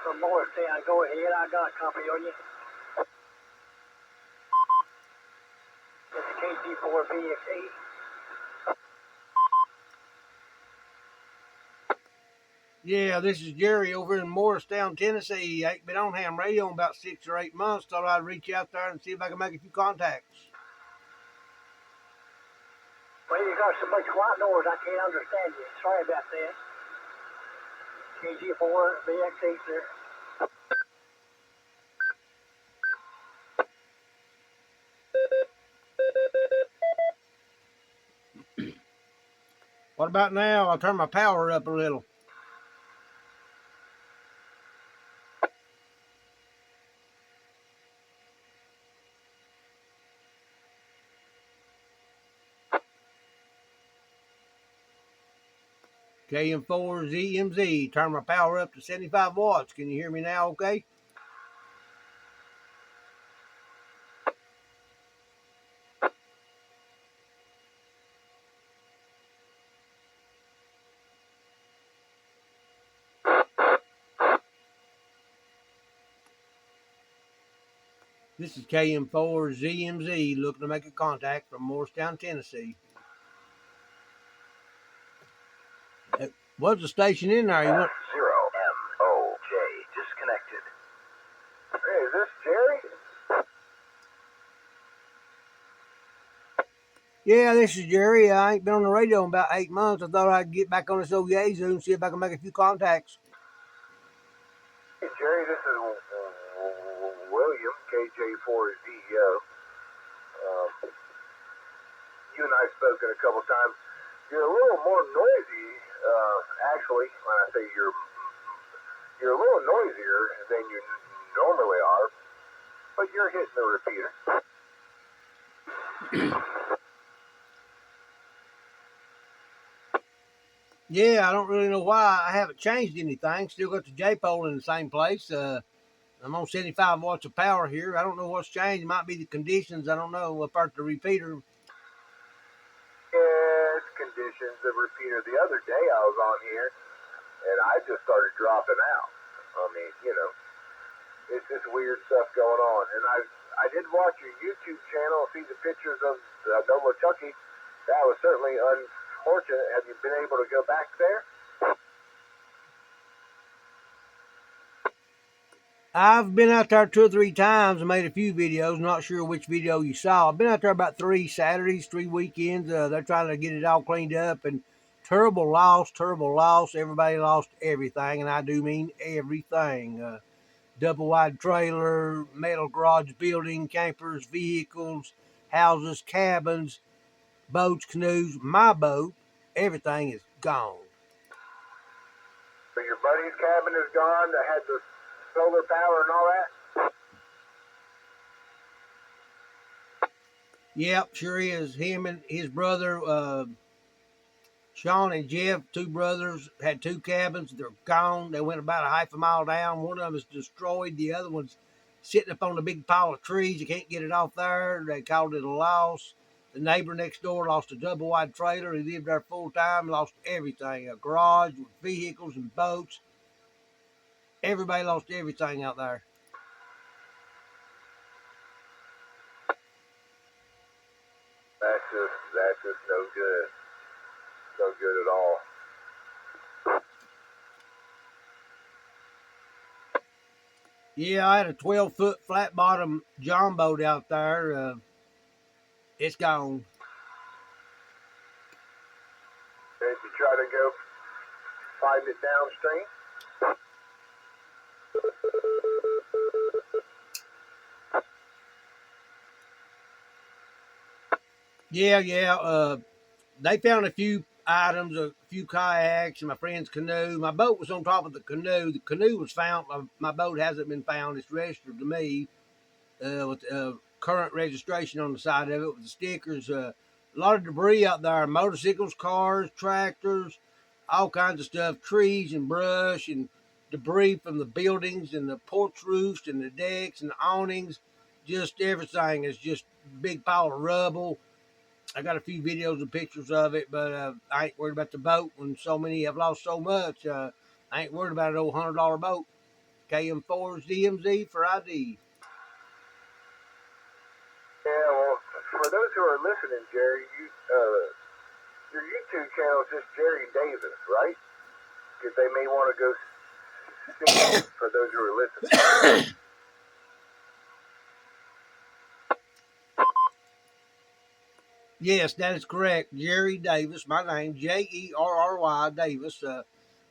from Morristown. Go ahead, I got a copy on you. It's KG4BX8. Yeah, this is Jerry over in Morristown, Tennessee. I ain't been on ham radio in about 6 or 8 months. Thought I'd reach out there and see if I can make a few contacts. Well, you got so much white noise, I can't understand you. Sorry about that. KG4BX8, sir. What about now? I'll turn my power up a little. KM4ZMZ, turn my power up to 75 watts. Can you hear me now okay? This is KM4ZMZ looking to make a contact from Morristown, Tennessee. What's the station in there? You want 0MOJ disconnected. Hey, is this Jerry? Yeah, this is Jerry. I ain't been on the radio in about 8 months. I thought I'd get back on this old Yazoo and see if I can make a few contacts. Hey, Jerry, this is William, KJ4CEO. You and I have spoken a couple times. You're a little more noisy, actually, when I say you're a little noisier than you normally are, but you're hitting the repeater. Yeah, I don't really know why. I haven't changed anything. Still got the J-pole in the same place. I'm on 75 watts of power here. I don't know what's changed. It might be the conditions. I don't know. Up at the repeater. Yes, conditions, the repeater. The other day I was on here, and I just started dropping out. I mean, you know, it's just weird stuff going on. And I did watch your YouTube channel, see the pictures of Nolichucky. That was certainly unfortunate. Have you been able to go back there? I've been out there 2 or 3 times and made a few videos. Not sure which video you saw. I've been out there about 3 Saturdays, 3 weekends. They're trying to get it all cleaned up, and terrible loss, terrible loss. Everybody lost everything, and I do mean everything. Double wide trailer, metal garage building, campers, vehicles, houses, cabins, boats, canoes. My boat, everything is gone. So your buddy's cabin is gone. That had the solar power and all that? Yep, sure is. Him and his brother, Sean and Jeff, 2 brothers, had 2 cabins. They're gone. They went about a half a mile down. One of them is destroyed. The other one's sitting up on a big pile of trees. You can't get it off there. They called it a loss. The neighbor next door lost a double wide trailer. He lived there full time, lost everything. A garage with vehicles and boats. Everybody lost everything out there. That's just no good. No good at all. Yeah, I had a 12-foot flat bottom John boat out there. It's gone. Did you try to go find it downstream? Yeah. They found a few items, a few kayaks, and my friend's canoe. My boat was on top of the canoe. The canoe was found. My boat hasn't been found. It's registered to me with current registration on the side of it with the stickers. A lot of debris out there: motorcycles, cars, tractors, all kinds of stuff, trees and brush and debris from the buildings and the porch roofs and the decks and the awnings. Just everything is just a big pile of rubble. I got a few videos and pictures of it, but I ain't worried about the boat when so many have lost so much. I ain't worried about an old $100 boat. KM4's DMZ for ID. Yeah, well, for those who are listening, Jerry, your YouTube channel is just Jerry Davis, right? Because they may want to go see it for those who are listening. Yes, that is correct. Jerry Davis, my name, Jerry Davis.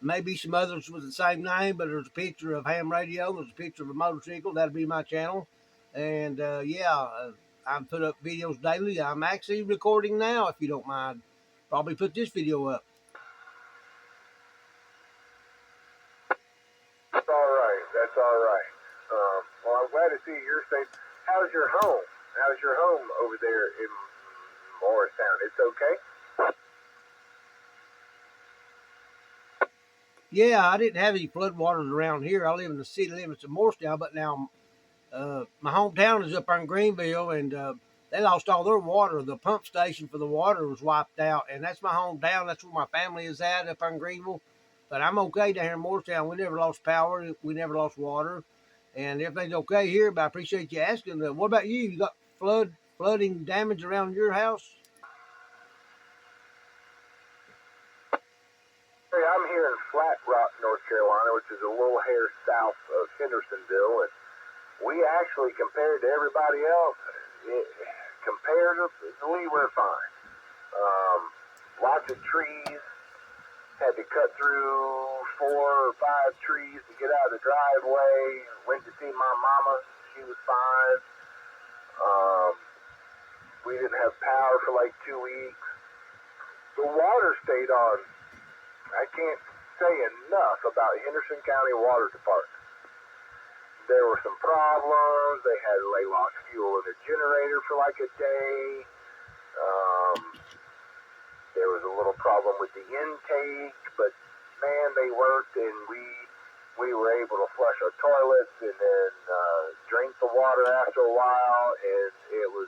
Maybe some others with the same name, but there's a picture of ham radio. There's a picture of a motorcycle. That'll be my channel. And I put up videos daily. I'm actually recording now, if you don't mind. Probably put this video up. That's all right. That's all right. Well, I'm glad to see you're safe. How's your home? How's your home over there in Morristown? It's okay? Yeah, I didn't have any floodwaters around here. I live in the city limits of Morristown, but now my hometown is up in Greenville, and they lost all their water. The pump station for the water was wiped out, and that's my hometown. That's where my family is at, up in Greenville. But I'm okay down here in Morristown. We never lost power. We never lost water, and everything's okay here. But I appreciate you asking. What about you? You got flooding damage around your house? Hey, I'm here in Flat Rock, North Carolina, which is a little hair south of Hendersonville, and we actually, compared to everybody else, comparatively, we're fine. Lots of trees. Had to cut through 4 or 5 trees to get out of the driveway. Went to see my mama. She was fine. We didn't have power for like 2 weeks. The water stayed on. I can't say enough about Henderson County Water Department. There were some problems. They lost fuel in the generator for like a day. There was a little problem with the intake, but man, they worked, and we were able to flush our toilets and then drink the water after a while, and it was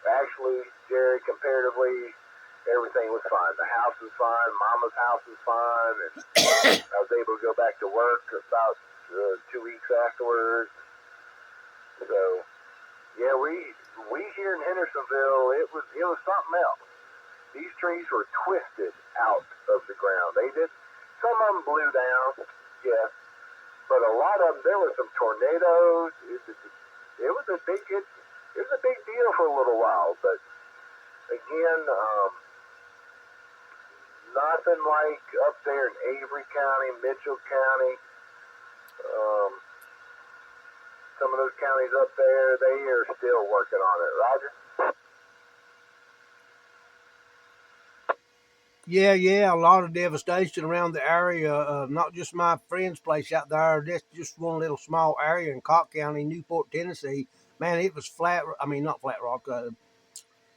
actually, Jerry, comparatively, everything was fine. The house was fine. Mama's house was fine, and I was able to go back to work about 2 weeks afterwards. So, yeah, we here in Hendersonville, it was something else. These trees were twisted out of the ground. Some of them blew down, yes, but a lot of them, there were some tornadoes. It was a big deal for a little while, but again, nothing like up there in Avery County, Mitchell County. Some of those counties up there, they are still working on it. Roger? Yeah, a lot of devastation around the area. Not just my friend's place out there. That's just one little small area in Cocke County, Newport, Tennessee. Man, it was flat. I mean, not Flat Rock.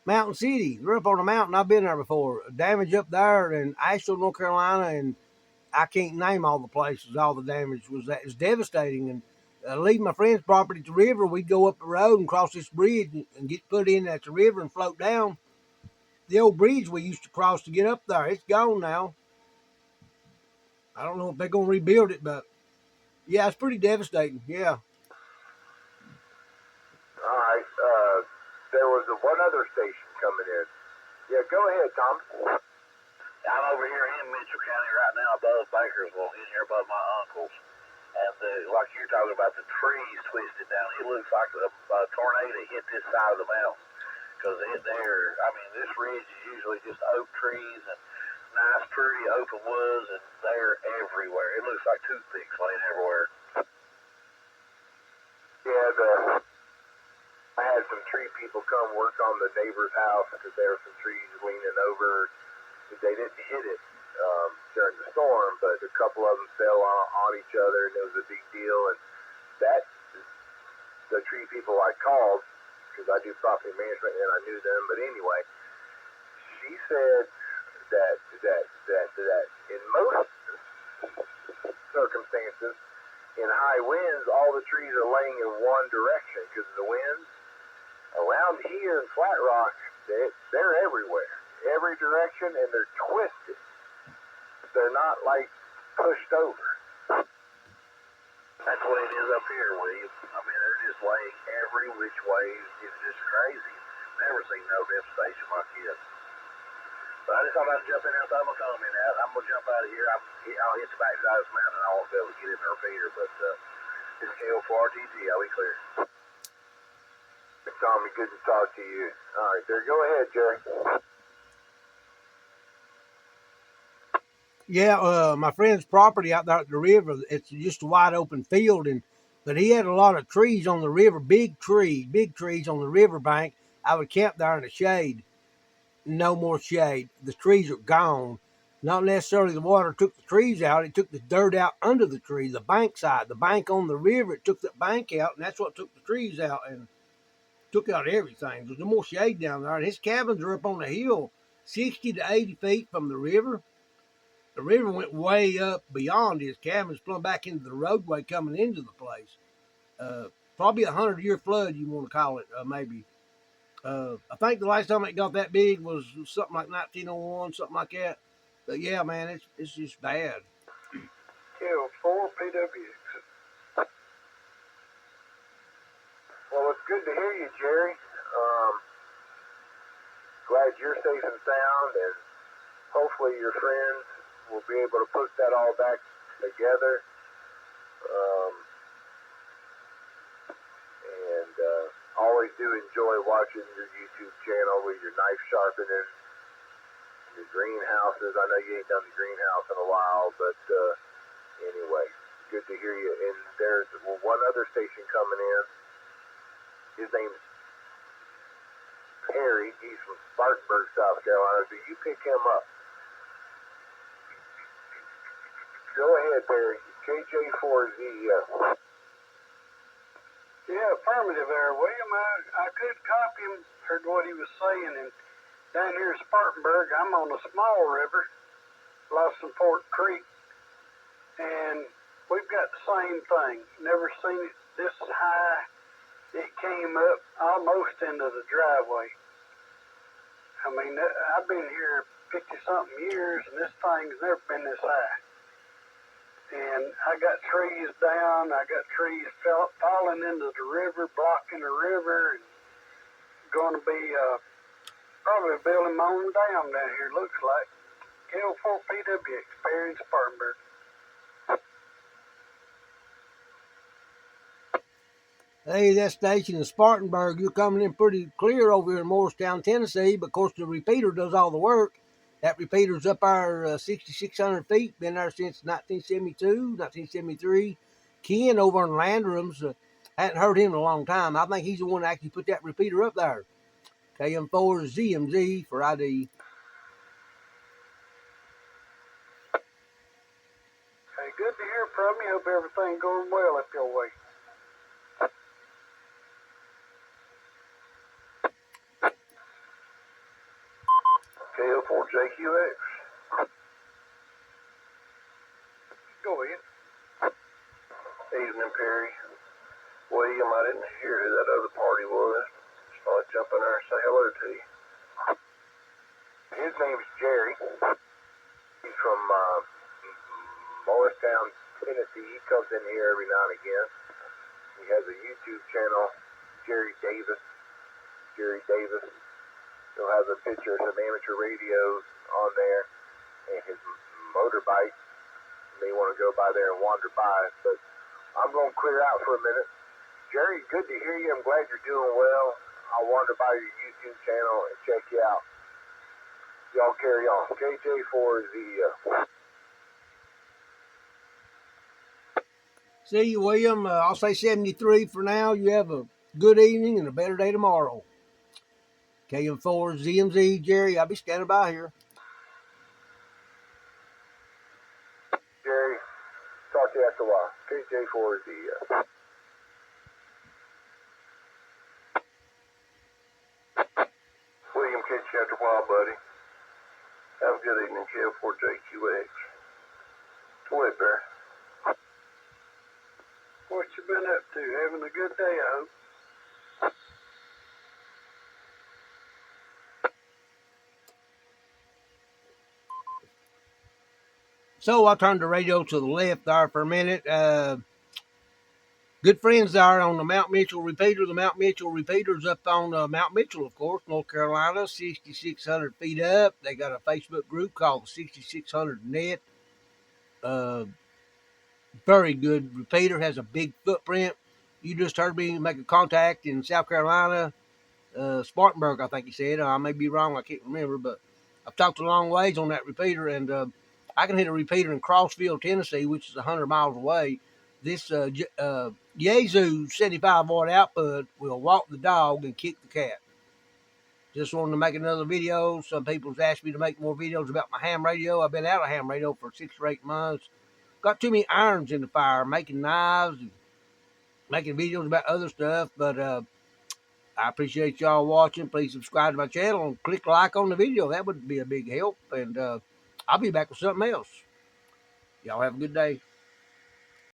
Mountain City. We're up on a mountain. I've been there before. Damage up there in Asheville, North Carolina, and I can't name all the places. All the damage was that. It's devastating. And leaving my friend's property at the river, we'd go up the road and cross this bridge and get put in at the river and float down. The old bridge we used to cross to get up there, it's gone now. I don't know if they're going to rebuild it, but yeah, it's pretty devastating. Yeah. All right. There was one other station coming in. Yeah, go ahead, Tom. I'm over here in Mitchell County right now above Bakersville, in here above my uncle's. And like you're talking about the trees twisted down, it looks like a tornado hit this side of the mountain. Because this ridge is usually just oak trees and nice, pretty open woods, and they're everywhere. It looks like toothpicks laying everywhere. Yeah, I had some tree people come work on the neighbor's house because there were some trees leaning over. They didn't hit it during the storm, but a couple of them fell on each other, and it was a big deal. And that the tree people I called, because I do property management and I knew them. But anyway, she said that in most circumstances, in high winds, all the trees are laying in one direction because of the winds. Around here in Flat Rock, they're everywhere, every direction, and they're twisted. They're not like pushed over. That's the way it is up here, William. I mean, they're just laying every which way. It's just crazy. Never seen no devastation like this. But I just thought I'd jump in there and throw my comment out. I'm going to jump out of here. I'll hit the backside of this mountain and I won't be able to get in the repeater. But it's KO4RTG. I'll be clear. Tommy, good to talk to you. All right, there. Go ahead, Jerry. Yeah, my friend's property out there at the river, it's just a wide open field, but he had a lot of trees on the river, big trees on the riverbank. I would camp there in the shade. No more shade. The trees are gone. Not necessarily the water took the trees out, it took the dirt out under the tree, the bank side, the bank on the river, it took that bank out, and that's what took the trees out and took out everything. There's no more shade down there. And his cabins are up on the hill, 60 to 80 feet from the river. The river went way up beyond his cabins, plumb back into the roadway coming into the place. Probably 100-year flood, you want to call it, maybe. I think the last time it got that big was something like 1901, something like that. But yeah, man, it's just bad. KO4PWX. Well, it's good to hear you, Jerry. Glad you're safe and sound, and hopefully your friends will be able to put that all back together. And always do enjoy watching your YouTube channel with your knife sharpening, your greenhouses. I know you ain't done the greenhouse in a while, but anyway, good to hear you. And there's one other station coming in. His name's Perry. He's from Spartanburg, South Carolina. So you pick him up. Go ahead, Perry. KJ4Z. Yeah, affirmative there, William. I could copy him, heard what he was saying, and down here in Spartanburg, I'm on a small river, Lawson Fork Creek, and we've got the same thing. Never seen it this high. It came up almost into the driveway. I mean, I've been here 50-something years, and this thing's never been this high. And I got trees down. I got trees falling into the river, blocking the river, and going to be probably building my own dam down here, looks like. KO4PWX, Perry in Spartanburg. Hey, that station in Spartanburg, you're coming in pretty clear over here in Morristown, Tennessee, but of course the repeater does all the work. That repeater's up there 6,600 feet, been there since 1972, 1973. Ken over in Landrum's, hadn't heard him in a long time. I think he's the one that actually put that repeater up there. KM4ZMZ for ID. Hey, good to hear from you. Hope everything going well up your way. KO4JQX. Go ahead. Evening, Perry. William, I didn't hear who that other party was. Just thought I'd jump in there and say hello to you. His name's Jerry. He's from Morristown, Tennessee. He comes in here every now and again. He has a YouTube channel, Jerry Davis. Jerry Davis. He'll have a picture of some amateur radios on there and his motorbike. You may want to go by there and wander by it, but I'm going to clear out for a minute. Jerry, good to hear you. I'm glad you're doing well. I'll wander by your YouTube channel and check you out. Y'all carry on. KJ4Z. See you, William. I'll say 73 for now. You have a good evening and a better day tomorrow. KM4ZMZ, Jerry, I'll be standing by here. Jerry, talk to you after a while. KJ4Z. William, catch you after a while, buddy. Have a good evening, KO4JQX. Go ahead, Bear. What you been up to? Having a good day, I hope. So I turned the radio to the left there for a minute. good friends there on the Mount Mitchell repeater. The Mount Mitchell repeater's up on Mount Mitchell, of course, North Carolina, 6,600 feet up. They got a Facebook group called the 6600 Net. Very good repeater, has a big footprint. You just heard me make a contact in South Carolina, Spartanburg, I think he said. I may be wrong, I can't remember, but I've talked a long ways on that repeater, and I can hit a repeater in Crossville, Tennessee, which is 100 miles away. This Yazoo 75 watt output will walk the dog and kick the cat. Just wanted to make another video. Some people's asked me to make more videos about my ham radio. I've been out of ham radio for 6 or 8 months. Got too many irons in the fire, making knives and making videos about other stuff. But I appreciate y'all watching. Please subscribe to my channel and click like on the video. That would be a big help. And I'll be back with something else. Y'all have a good day.